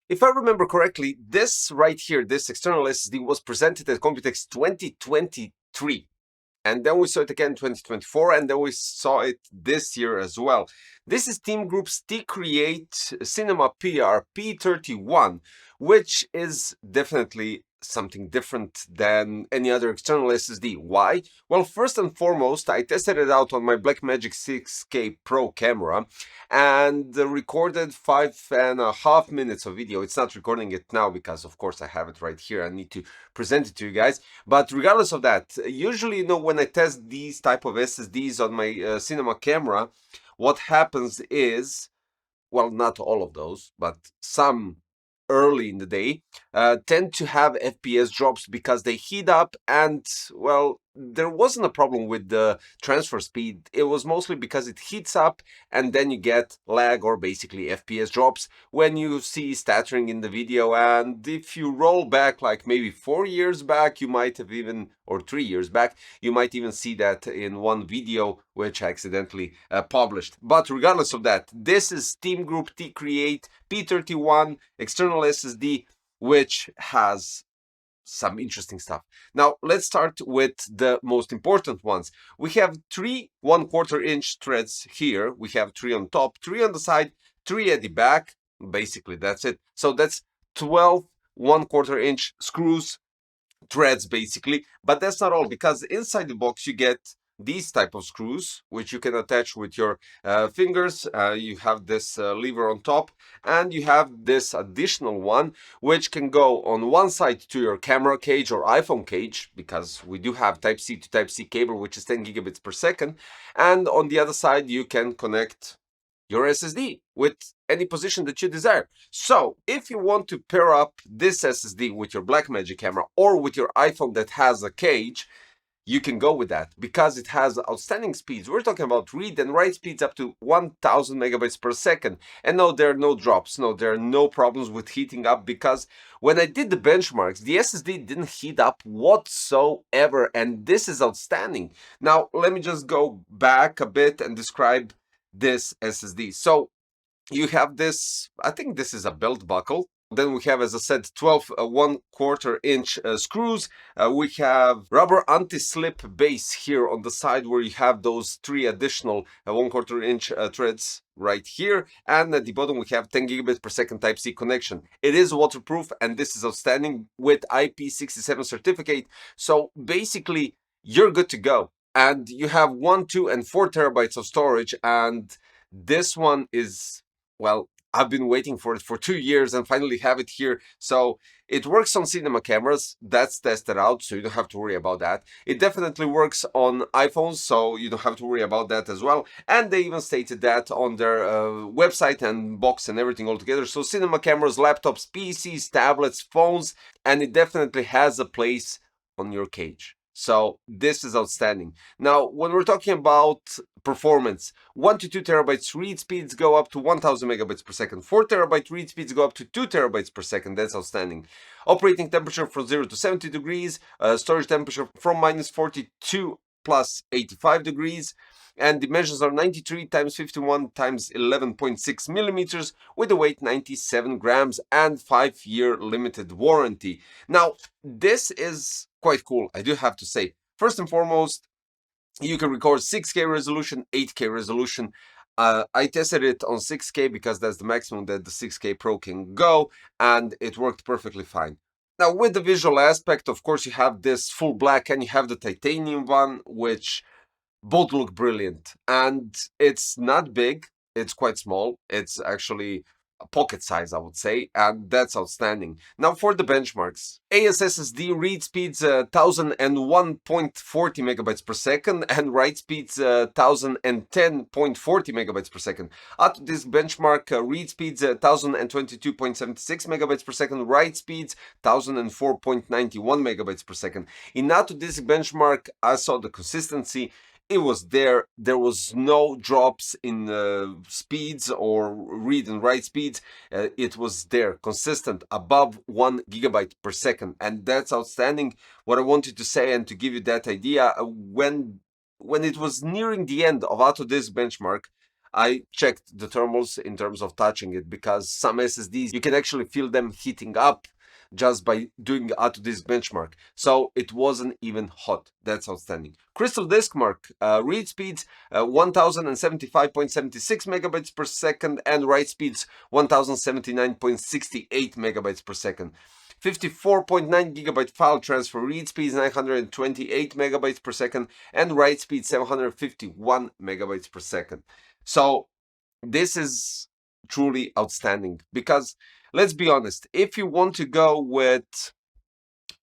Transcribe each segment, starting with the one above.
If I remember correctly, this right here, this external SSD was presented at Computex 2023. And then we saw it again in 2024, and then we saw it this year as well. This is Team Group's T-CREATE CinemaPr P31, which is definitely something different than any other external SSD. Why? Well, first and foremost, I tested it out on my Blackmagic 6K Pro camera and recorded 5.5 minutes of video. It's not recording it now because, of course, I have it right here. I need to present it to you guys. But regardless of that, usually, you know, when I test these type of SSDs on my cinema camera, what happens is, well, not all of those, but some early in the day tend to have FPS drops because they heat up, and well, there wasn't a problem with the transfer speed. It was mostly because it heats up and then you get lag, or basically FPS drops when you see stuttering in the video. And if you roll back like maybe 4 years back, you might have even, or 3 years back, you might even see that in one video which I accidentally published. But regardless of that, this is Team Group T-CREATE P31 external SSD, which has some interesting stuff. Now, let's start with the most important ones. We have 3 1/4 inch threads here. We have 3 on top, 3 on the side, 3 at the back. Basically, that's it. So that's 12 1/4 inch screws, threads basically. But that's not all, because inside the box you get these type of screws which you can attach with your fingers. You have this lever on top, and you have this additional one which can go on one side to your camera cage or iPhone cage, because we do have type C to type C cable which is 10 gigabits per second, and on the other side you can connect your SSD with any position that you desire. So if you want to pair up this SSD with your Blackmagic camera or with your iPhone that has a cage, you can go with that because it has outstanding speeds. We're talking about read and write speeds up to 1000 megabytes per second. And no, there are no drops. No, there are no problems with heating up, because when I did the benchmarks, the SSD didn't heat up whatsoever. And this is outstanding. Now, let me just go back a bit and describe this SSD. So you have this, I think this is a belt buckle. Then we have, as I said, 12 1/4 inch screws. We have rubber anti-slip base here on the side, where you have those 3 additional 1/4 inch threads right here. And at the bottom we have 10 gigabit per second type C connection. It is waterproof, and this is outstanding with IP67 certificate. So basically you're good to go. And you have 1, 2, and 4 terabytes of storage. And this one is, well, I've been waiting for it for 2 years and finally have it here. So it works on cinema cameras. That's tested out, so you don't have to worry about that. It definitely works on iPhones, so you don't have to worry about that as well. And they even stated that on their website and box and everything altogether. So cinema cameras, laptops, PCs, tablets, phones, and it definitely has a place on your cage. So this is outstanding. Now, when we're talking about performance, 1 to 2 terabytes read speeds go up to 1000 megabytes per second. 4 terabyte read speeds go up to 2 terabytes per second. That's outstanding. Operating temperature from 0 to 70 degrees. Storage temperature from minus 42 plus 85 degrees. And dimensions are 93 times 51 times 11.6 millimeters, with a weight 97 grams and 5-year limited warranty. Now, this is quite cool, I do have to say. First and foremost, you can record 6K resolution, 8K resolution. I tested it on 6K because that's the maximum that the 6K Pro can go, and it worked perfectly fine. Now, with the visual aspect, of course, you have this full black and you have the titanium one, which both look brilliant. And it's not big, it's quite small. It's actually a pocket size, I would say, and that's outstanding. Now for the benchmarks. ASSD read speeds 1001.40 megabytes per second and write speeds 1010.40 megabytes per second. At this benchmark, read speeds 1022.76 megabytes per second, write speeds 1004.91 megabytes per second. In Autodisk benchmark, I saw the consistency. It was there. There was no drops in speeds or read and write speeds. It was there, consistent, above 1 gigabyte per second, and that's outstanding. What I wanted to say, and to give you that idea, when it was nearing the end of Autodisk benchmark, I checked the thermals in terms of touching it, because some SSDs, you can actually feel them heating up just by doing auto disk benchmark. So it wasn't even hot. That's outstanding. Crystal disk mark, read speeds 1075.76 megabytes per second, and write speeds 1079.68 megabytes per second. 54.9 gigabyte file transfer, read speeds 928 megabytes per second, and write speed 751 megabytes per second. So this is truly outstanding, because let's be honest, if you want to go with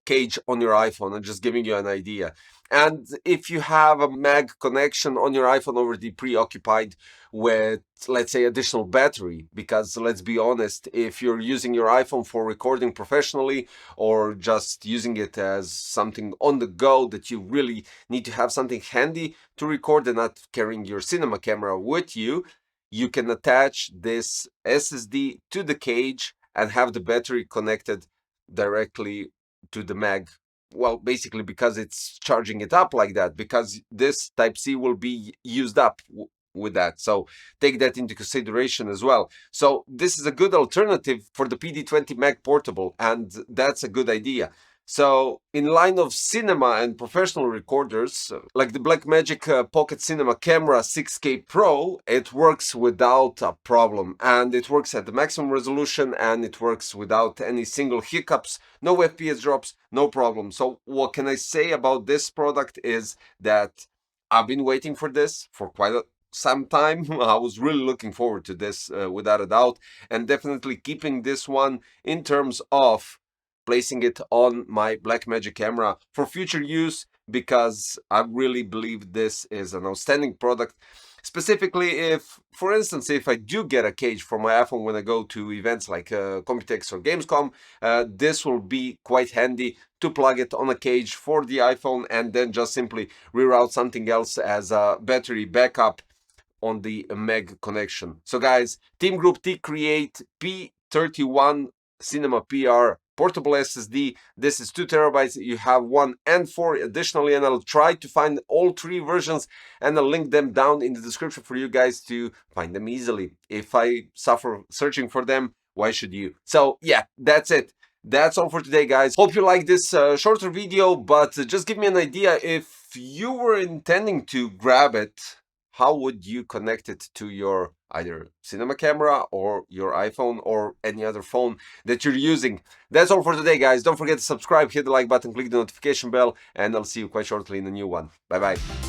cage on your iPhone, I'm just giving you an idea, and if you have a mag connection on your iPhone already preoccupied with, let's say, additional battery, because let's be honest, if you're using your iPhone for recording professionally, or just using it as something on the go that you really need to have something handy to record and not carrying your cinema camera with you, you can attach this SSD to the cage and have the battery connected directly to the mag. Well, basically because it's charging it up like that, because this Type-C will be used up with that. So take that into consideration as well. So this is a good alternative for the PD20 Mag Portable, and that's a good idea. So in line of cinema and professional recorders, like the Blackmagic Pocket Cinema Camera 6K Pro, it works without a problem, and it works at the maximum resolution, and it works without any single hiccups, no FPS drops, no problem. So what can I say about this product is that I've been waiting for this for quite some time. I was really looking forward to this without a doubt, and definitely keeping this one in terms of placing it on my Blackmagic camera for future use, because I really believe this is an outstanding product. Specifically, if, for instance, if I do get a cage for my iPhone when I go to events like Computex or Gamescom, this will be quite handy to plug it on a cage for the iPhone and then just simply reroute something else as a battery backup on the Meg connection. So guys, TEAMGROUP T-CREATE P31 CinemaPr portable SSD. This is 2 terabytes. You have 1 and 4 additionally, and I'll try to find all 3 versions, and I'll link them down in the description for you guys to find them easily. If I suffer searching for them, why should you? So yeah, that's it. That's all for today, guys. Hope you like this shorter video, but just give me an idea, if you were intending to grab it, how would you connect it to your either cinema camera or your iPhone or any other phone that you're using? That's all for today, guys. Don't forget to subscribe, hit the like button, click the notification bell, and I'll see you quite shortly in a new one. Bye bye.